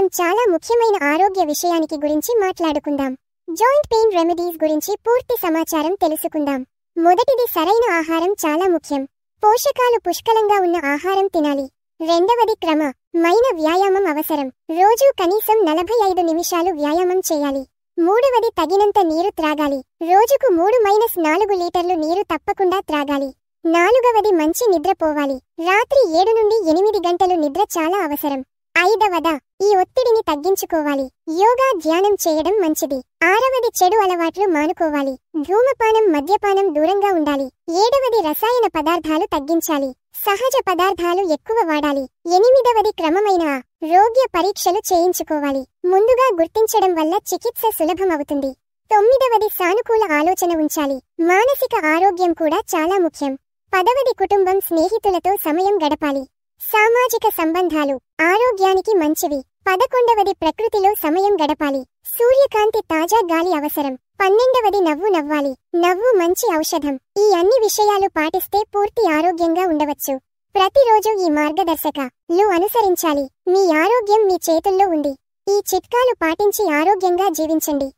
మనం చాలా ముఖ్యమైన ఆరోగ్య విషయానికి గురించి మాట్లాడుకుందాం. జాయింట్ పెయిన్ రెమెడీస్ గురించి పూర్తి సమాచారం తెలుసుకుందాం. మొదటిది, సరైన ఆహారం చాలా ముఖ్యం. పోషకాలు పుష్కలంగా ఉన్న ఆహారం తినాలి. రెండవది, క్రమమైన వ్యాయామం అవసరం. రోజూ కనీసం 45 నిమిషాలు వ్యాయామం చేయాలి. మూడవది, తగినంత నీరు త్రాగాలి. రోజుకు 3-4 లీటర్లు నీరు తప్పకుండా త్రాగాలి. నాలుగవది, మంచి నిద్రపోవాలి. రాత్రి 7 నుండి 8 గంటలు నిద్ర చాలా అవసరం. ఐదవది, ఈ ఒత్తిడిని తగ్గించుకోవాలి. యోగా, ధ్యానం చేయడం మంచిది. ఆరవది, చెడు అలవాట్లు మానుకోవాలి. ధూమపానం, మద్యపానం దూరంగా ఉండాలి. ఏడవది, రసాయన పదార్థాలు తగ్గించాలి. సహజ పదార్థాలు ఎక్కువ వాడాలి. ఎనిమిదవది, క్రమమైన ఆరోగ్య పరీక్షలు చేయించుకోవాలి. ముందుగా గుర్తించడం వల్ల చికిత్స సులభమవుతుంది. తొమ్మిదవది, సానుకూల ఆలోచన ఉంచాలి. మానసిక ఆరోగ్యం కూడా చాలా ముఖ్యం. పదవది, కుటుంబం, స్నేహితులతో సమయం గడపాలి. సామాజిక సంబంధాలు ఆరోగ్యానికి మంచివి. 11వది, ప్రకృతిలో సమయం గడపాలి. సూర్యకాంతి, తాజా గాలి అవసరం. 12వది, నవ్వాలి. నవ్వు మంచి ఔషధం. ఈ అన్ని విషయాలు పాటిస్తే పూర్తి ఆరోగ్యంగా ఉండవచ్చు. ప్రతిరోజు ఈ మార్గదర్శకాలు అనుసరించాలి. మీ ఆరోగ్యం మీ చేతుల్లో ఉంది. ఈ చిట్కాలు పాటించి ఆరోగ్యంగా జీవించండి.